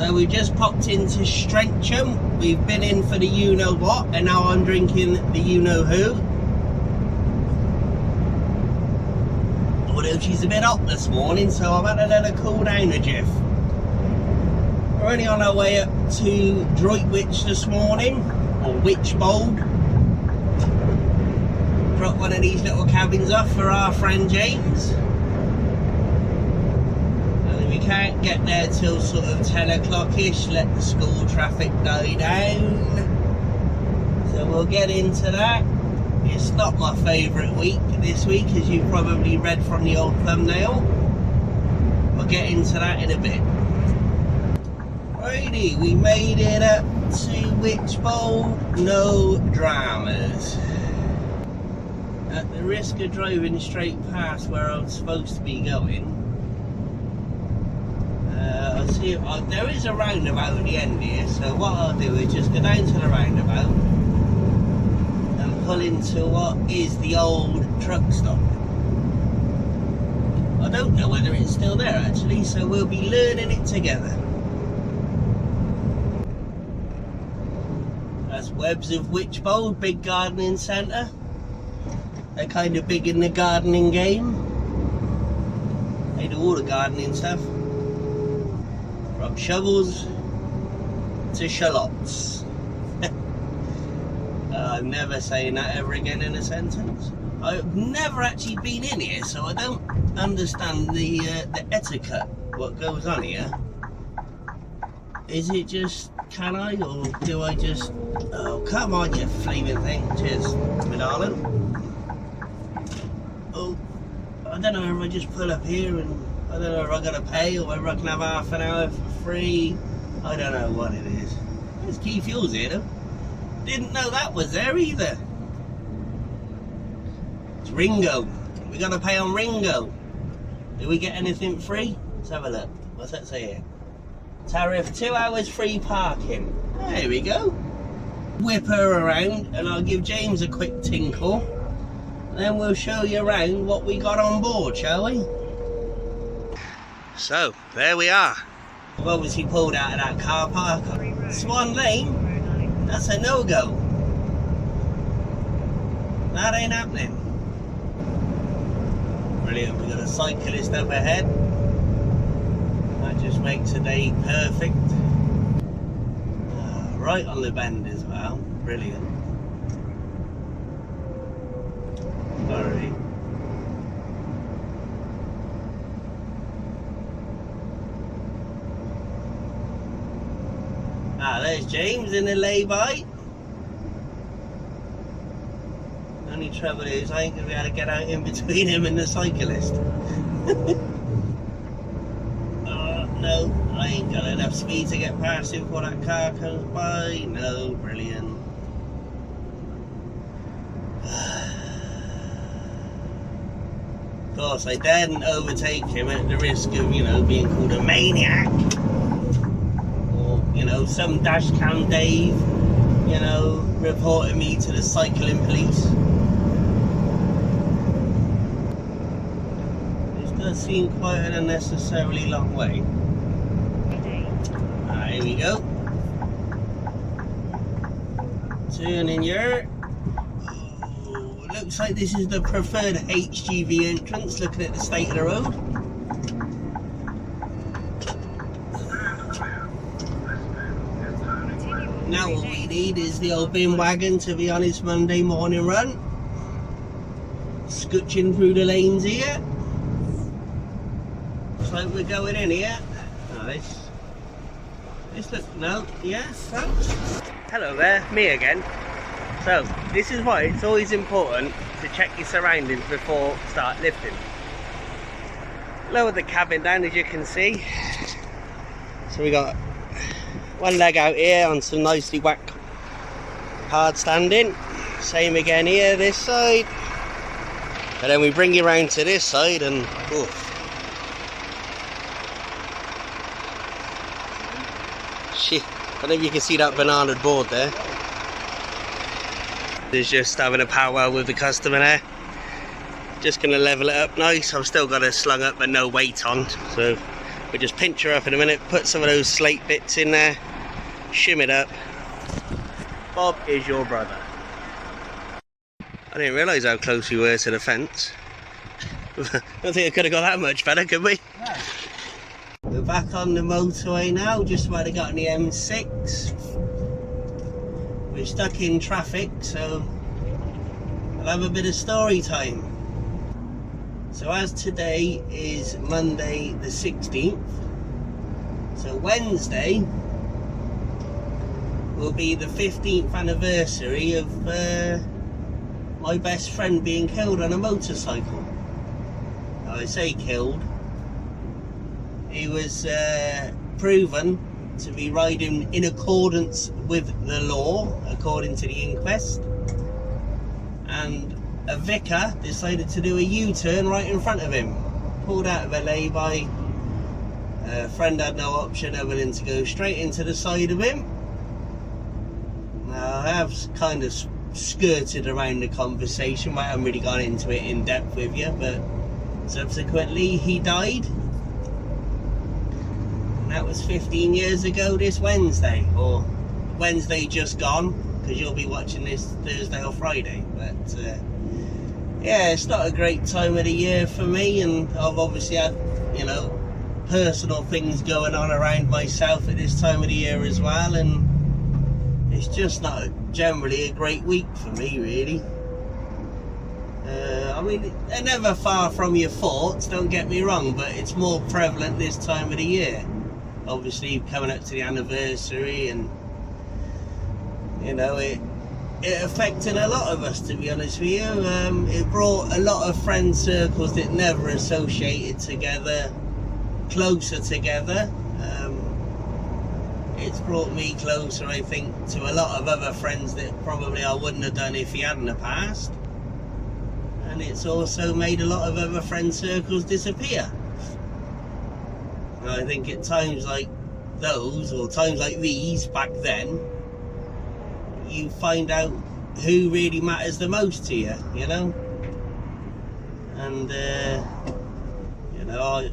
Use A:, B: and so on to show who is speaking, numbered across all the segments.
A: So we just popped into Strencham. We've been in for the you-know-what, and now I'm drinking the you-know-who. Although she's a bit hot this morning, so I've had to let her cool down a jiff. We're only on our way up to Droitwich this morning, or Witchbold. Dropped one of these little cabins off for our friend James. We can't get there till sort of 10 o'clock-ish, let the school traffic die down. So we'll get into that. It's not my favourite week this week, as you've probably read from the old thumbnail. We'll get into that in a bit. Righty, we made it up to Witchbold, no dramas. At the risk of driving straight past where I'm supposed to be going, I'll see if there is a roundabout at the end here, so what I'll do is just go down to the roundabout and pull into what is the old truck stop. I don't know whether it's still there actually, so we'll be learning it together. That's Webbs of Witchbold, big gardening centre. They're kind of big in the gardening game. They do all the gardening stuff. From shovels to shallots. I'm never saying that ever again in a sentence. I've never actually been in here, so I don't understand the etiquette, what goes on here. Is it just, can I, or do I just... Oh, come on, you flaming thing. Cheers, my darling. Oh, I don't know if I just pull up here and... I don't know if I gotta pay or whether I can have half an hour for free. I don't know what it is. There's key fuels here though. Didn't know that was there either. It's Ringo. We gotta pay on Ringo. Do we get anything free? Let's have a look. What's that say here? Tariff 2 hours free parking. There we go. Whip her around and I'll give James a quick tinkle. Then we'll show you around what we got on board, shall we? So, there we are. We've obviously pulled out of that car park. Swan Lane, that's a no-go. That ain't happening. Brilliant, we've got a cyclist up ahead. That just makes a day perfect. Right on the bend as well, brilliant. Sorry. Ah, there's James in the lay-by. Only trouble is I ain't going to be able to get out in between him and the cyclist. No, I ain't got enough speed to get past him before that car comes by. No, brilliant. Of course, I daren't overtake him at the risk of, you know, being called a maniac. You know, some dash cam Dave, you know, reporting me to the cycling police. This does seem quite an unnecessarily long way. Here we go. Turning here. Oh, looks like this is the preferred HGV entrance, looking at the state of the road. Now what we need is the old bin wagon to be on its Monday morning run. Scutching through the lanes here. Looks like we're going in here. Oh, this looks, no, yes, hello there, me again. So, this is why it's always important to check your surroundings before start lifting. Lower the cabin down as you can see. So we got one leg out here on some nicely whacked hard standing. Same again here, this side. And then we bring you round to this side and oof. Shit, I don't know if you can see that banana board there. There's just having a powwow with the customer there. Just gonna level it up nice. I've still got it slung up but no weight on, so We'll just pinch her up in a minute, put some of those slate bits in there, shim it up. Bob is your brother. I didn't realise how close we were to the fence. I don't think I could have got that much better, could we?
B: No.
A: We're back on the motorway now, just about to get on the M6. We're stuck in traffic, so I'll have a bit of story time. So as today is Monday the 16th, so Wednesday will be the 15th anniversary of my best friend being killed on a motorcycle. Now, I say killed. He was proven to be riding in accordance with the law, according to the inquest. And a vicar decided to do a U-turn right in front of him. Pulled out of a lay-by. A friend had no option other than to go straight into the side of him. Now, I have kind of skirted around the conversation, I haven't really gone into it in depth with you, but subsequently he died. And that was 15 years ago this Wednesday, or Wednesday just gone, because you'll be watching this Thursday or Friday. But yeah, it's not a great time of the year for me, and I've obviously had, you know, personal things going on around myself at this time of the year as well, and it's just not generally a great week for me, really. I mean, they're never far from your thoughts, don't get me wrong, but it's more prevalent this time of the year. Obviously, coming up to the anniversary, and you know, it affected a lot of us, to be honest with you. It brought a lot of friend circles that never associated together closer together. It's brought me closer, I think, to a lot of other friends that probably I wouldn't have done if he hadn't have passed. And it's also made a lot of other friend circles disappear. And I think at times like those, or times like these back then, you find out who really matters the most to you, you know? And, you know,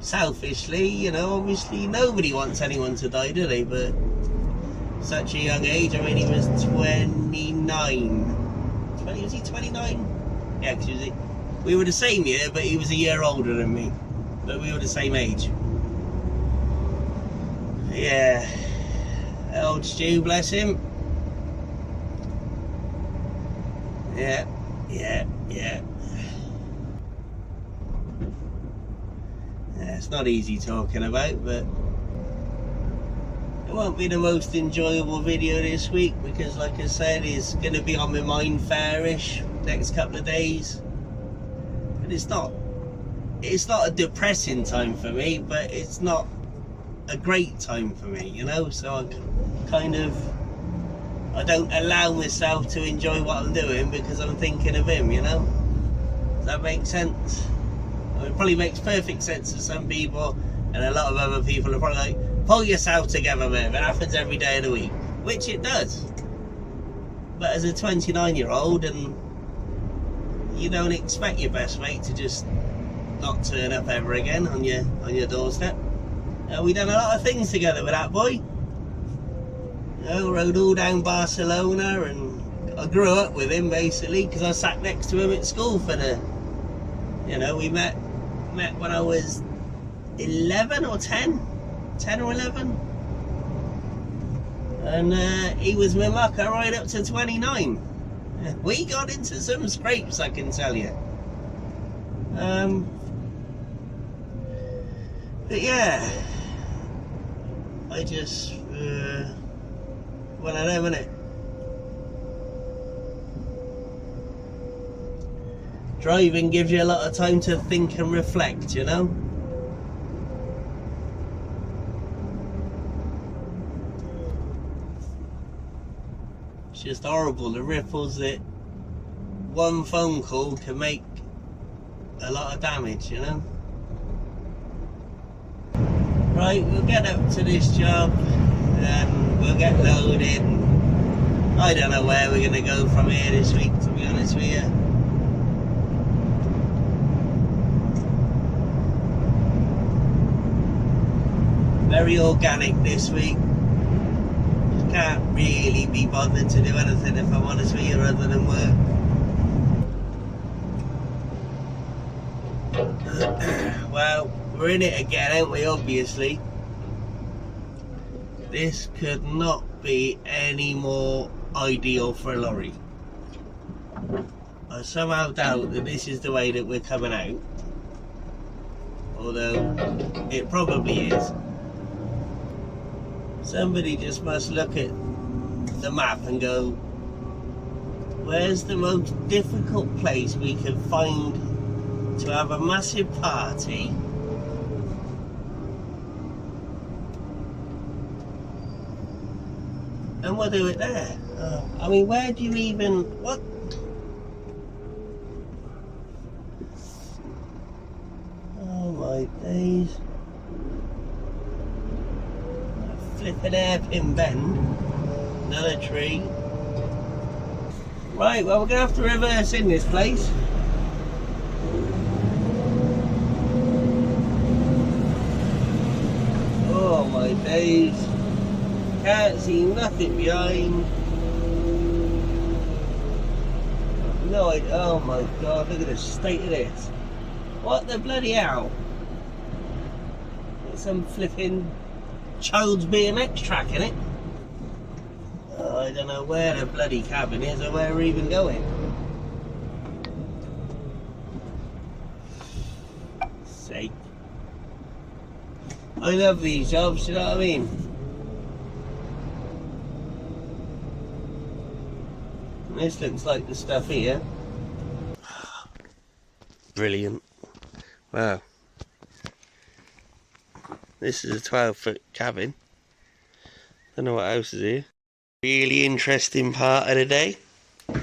A: selfishly, you know, obviously nobody wants anyone to die, do they? But such a young age, I mean, he was 29. Was he 29? Yeah, because we were the same year, but he was a year older than me. But we were the same age. Yeah. Old Stu, bless him. Yeah. It's not easy talking about, but it won't be the most enjoyable video this week, because like I said, it's going to be on my mind fairish next couple of days. And it's not a depressing time for me, but it's not a great time for me, you know. So I don't allow myself to enjoy what I'm doing because I'm thinking of him, you know. Does that make sense? It probably makes perfect sense to some people, and a lot of other people are probably like, pull yourself together, man. It happens every day of the week, which it does. But as a 29-year-old, and you don't expect your best mate to just not turn up ever again on your doorstep. We done a lot of things together with that boy. You know, rode all down Barcelona, and I grew up with him basically because I sat next to him at school for the. You know, we met when I was 11 or 10 or 11, and he was my mucker right up to 29. We got into some scrapes, I can tell you. But yeah, I just one of them, innit? Driving gives you a lot of time to think and reflect, you know. It's just horrible, the ripples that one phone call can make a lot of damage, you know. Right, we'll get up to this job and we'll get loaded. I don't know where we're going to go from here this week, to be honest with you. very organic this week. Can't really be bothered to do anything, if I'm honest with you, other than work. Well, we're in it again, aren't we, obviously. This could not be any more ideal for a lorry. I somehow doubt that this is the way that we're coming out, although it probably is. Somebody just must look at the map and go, where's the most difficult place we can find to have a massive party and we'll do it there. I mean, where do you even, what? Oh my days. Flipping hairpin bend. Another tree. Right, well, we're going to have to reverse in this place. Oh my days. Can't see nothing behind. No, oh my god, look at the state of this. What the bloody hell? It's some flipping child's BMX track in it. Oh, I don't know where the bloody cabin is or where we're even going. Sake. I love these jobs, you know what I mean? And this looks like the stuff here. Brilliant. Wow. This is a 12-foot cabin. Don't know what else is here. Really interesting part of the day. I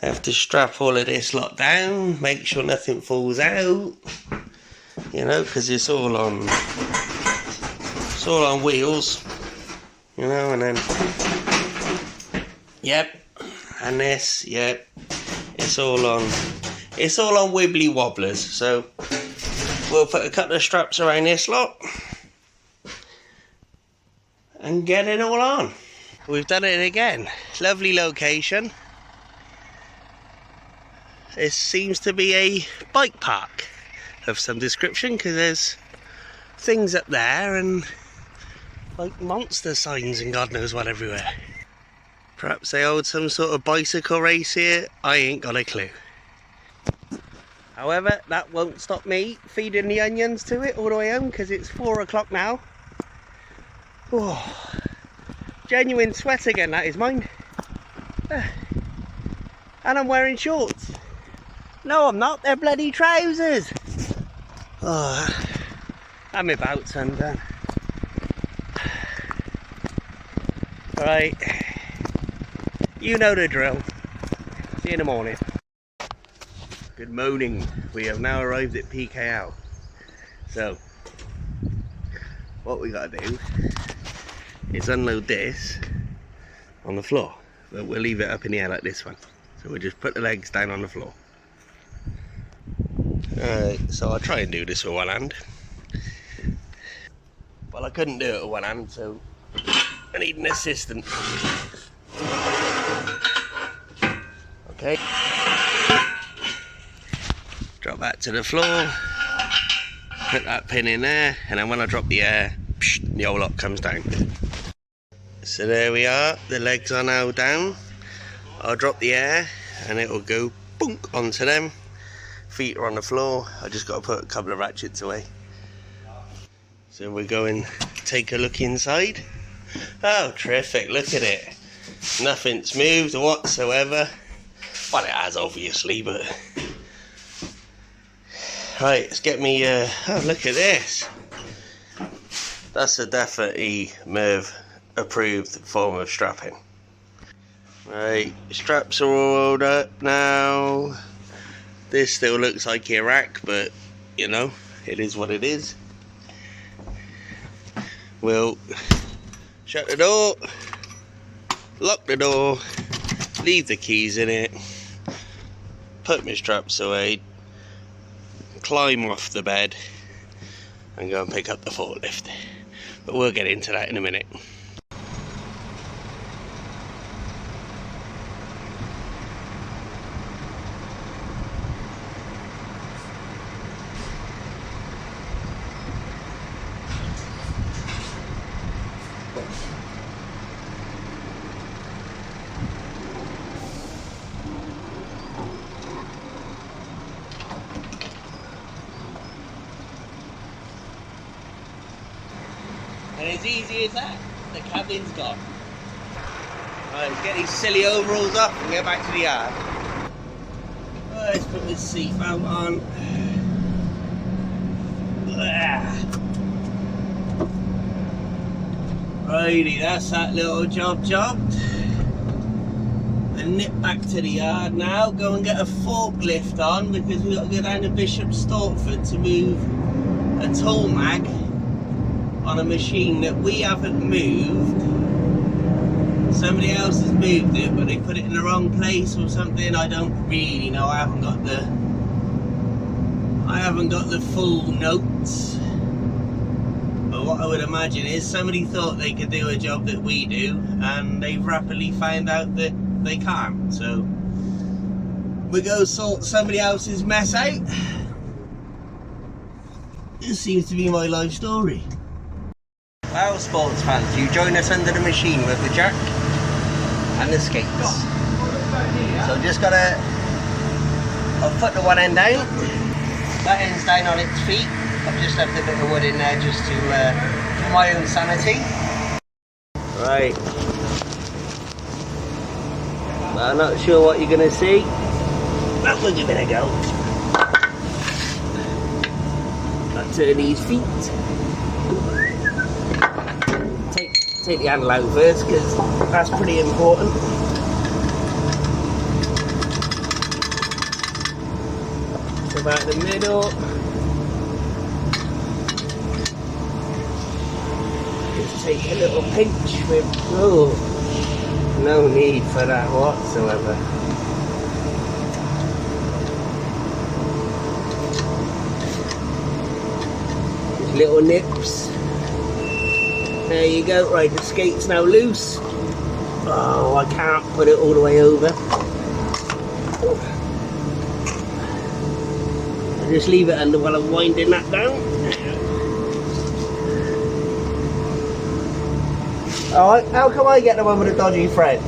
A: have to strap all of this lot down, make sure nothing falls out. You know, because it's all on wheels. You know, and then yep, and this, yep. It's all on wibbly wobblers. So we'll put a couple of straps around this lot and get it all on. We've done it again. Lovely location. This seems to be a bike park of some description, because there's things up there and like monster signs and God knows what everywhere. Perhaps they hold some sort of bicycle race here. I ain't got a clue. However, that won't stop me feeding the onions to it all the way home, because it's 4 o'clock now. Oh, genuine sweat again, that is mine. And I'm wearing shorts. No, I'm not, they're bloody trousers. Oh, I'm about undone. Right, you know the drill. See you in the morning. Good morning. We have now arrived at PKL. So, what we gotta do is unload this on the floor, but we'll leave it up in the air like this one. So we'll just put the legs down on the floor. Alright, so I'll try and do this with one hand. Well, I couldn't do it with one hand, so I need an assistant. Okay. Drop that to the floor, put that pin in there, and then when I drop the air, the whole lot comes down. So there we are, the legs are now down. I'll drop the air and it will go boonk onto them. Feet are on the floor. I just got to put a couple of ratchets away. So we're going to take a look inside. Oh, terrific, look at it. Nothing's moved whatsoever. Well, it has obviously, but... Right, let's get me, oh, look at this. That's a definitely MERV approved form of strapping. Right, straps are all rolled up now. This still looks like Iraq, but you know, it is what it is. We'll shut the door, lock the door, leave the keys in it, put my straps away, climb off the bed and go and pick up the forklift. But we'll get into that in a minute. And as easy as that, the cabin's gone. Right, let's get these silly overalls off and get back to the yard. Right, let's put this seat belt on. Righty, that's that little job. And nip back to the yard now, go and get a forklift on because we've got to go down to Bishop Stortford to move a tool mag on a machine that we haven't moved. Somebody else has moved it, but they put it in the wrong place or something. I don't really know. I haven't got the full notes. But what I would imagine is somebody thought they could do a job that we do, and they've rapidly found out that they can't. So we go sort somebody else's mess out. This seems to be my life story. Well, sports fans, you join us under the machine with the jack and the skates. So just gotta, I'll put the one end down, that end's down on its feet. I've just left a bit of wood in there just to, for my own sanity. Right. Well, I'm not sure what you're gonna see, but we'll give it a go. I'll turn these feet. Take the handle out first because that's pretty important. So about the middle. Just take a little pinch with, oh, no need for that whatsoever. Just little nips. There you go. Right, the skate's now loose. Oh, I can't put it all the way over. I'll just leave it under while I'm winding that down. Alright, how come I get the one with a dodgy thread?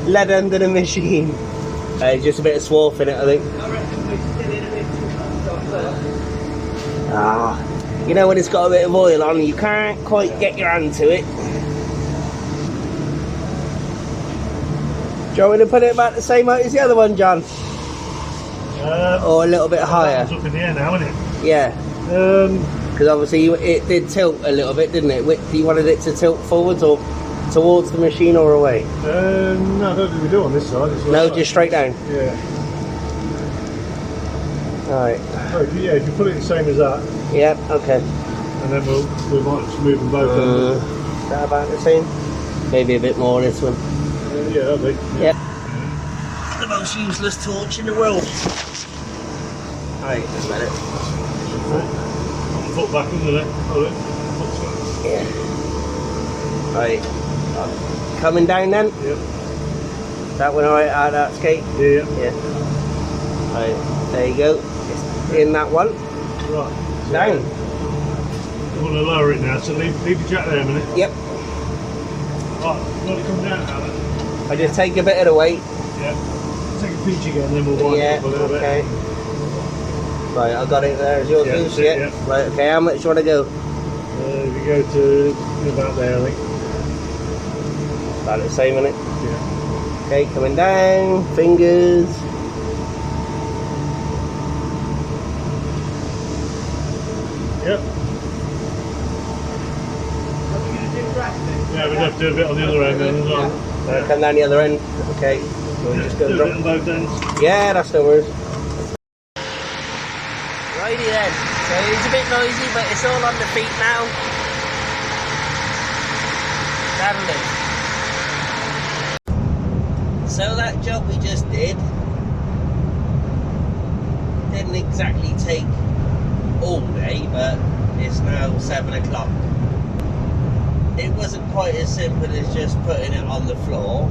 A: Lead under the machine. Just a bit of swarf in it, I think. Ah. You know when it's got a bit of oil on, you can't quite get your hand to it. Do you want me to put it about the same height as the other one, John? Or a little bit higher?
B: It's up in the air now, isn't it?
A: Yeah. Because obviously it did tilt a little bit, didn't it? Do you wanted it to tilt forwards or towards the machine or away?
B: No, I don't think we do on this side.
A: No, just straight down?
B: Yeah.
A: Alright.
B: Oh, yeah, if you put it the same as that.
A: Yep, okay.
B: And then we might just move them both.
A: Is that about the same? Maybe a bit more this one.
B: Yeah, that'll be.
A: Yeah. The most useless torch in the world. Alright, just let it.
B: Foot back under it.
A: Yeah. Right. Coming down then?
B: Yep.
A: That one alright out of that skate?
B: Yeah.
A: Yeah. Right, there you go. It's in that one.
B: Right.
A: Down.
B: I'm going to lower it now, so leave the jack there a minute.
A: Yep.
B: Right, let it come down now then.
A: I just take a bit of the weight.
B: Yeah. Take a pinch again, then we'll wind it up a little bit.
A: Right, I got it there. Is yours loose? Yeah. Right, okay, how much do you want to go?
B: If you go to about there, I think.
A: About the same, innit?
B: Yeah.
A: Okay, coming down, fingers.
B: Yep. Yeah, we'd have to do a bit on the other end then as well.
A: Come down the other end. Okay. We'll just go
B: do a bit on both ends.
A: Yeah, that's no worries. Righty then. So it's a bit noisy, but it's all on the feet now. That'll do. So that job we just did didn't exactly take all day, but It's now 7 o'clock. It wasn't quite as simple as just putting it on the floor.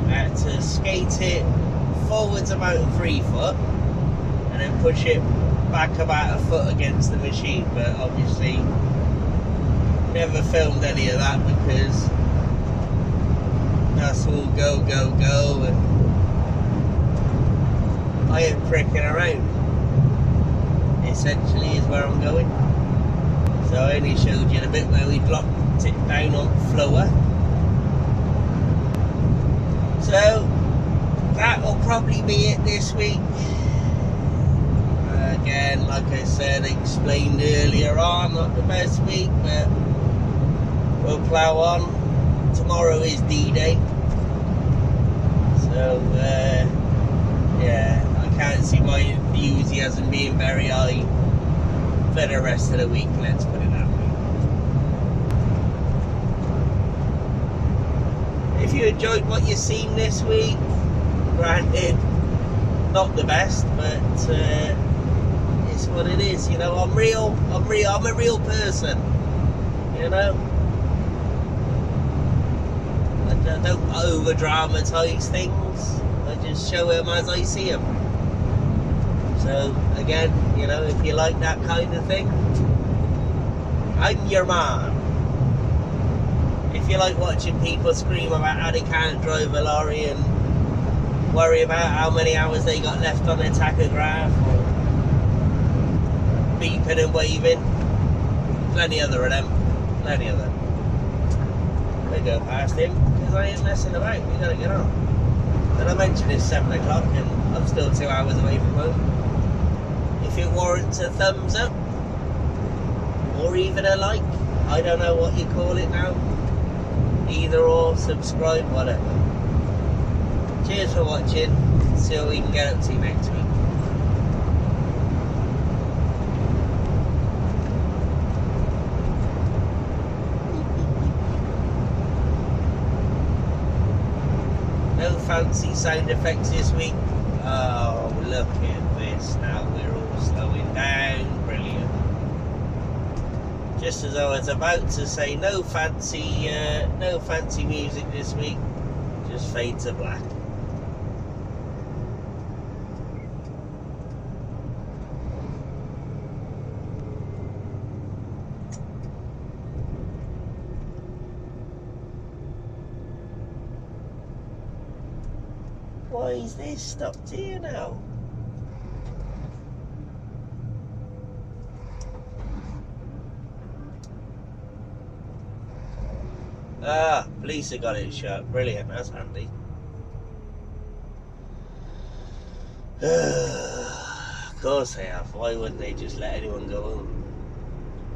A: I had to skate it forwards about 3 foot and then push it back about 1 foot against the machine, but obviously never filmed any of that because that's all go and I am pricking around essentially is where I'm going. So I only showed you the bit where we dropped it down on the floor. So that will probably be it this week. Again, like I said, explained earlier on, not the best week, but we'll plough on. Tomorrow is D-Day. So, yeah, I can't see my enthusiasm being very high for the rest of the week, let's put it that way. If you enjoyed what you've seen this week, granted, not the best, but it's what it is, you know. I'm a real person, you know. I don't over dramatise things, I just show them as I see them. So again, you know, if you like that kind of thing, I'm your man. If you like watching people scream about how they can't drive a lorry and worry about how many hours they got left on their tachograph, or beeping and waving, plenty of them. We go past him because I ain't messing about. We gotta get on. And I mentioned it's 7 o'clock and I'm still 2 hours away from home. If it warrants a thumbs up or even a like, I don't know what you call it now. Either or, subscribe, whatever. Cheers for watching. See what we can get up to next week. No fancy sound effects this week. Oh, look at this now. We're all slowing down. Brilliant. Just as I was about to say, no fancy music this week. Just fade to black. Why is this stopped here now? Ah, police have got it shut. Brilliant, that's handy. Of course they have. Why wouldn't they just let anyone go home?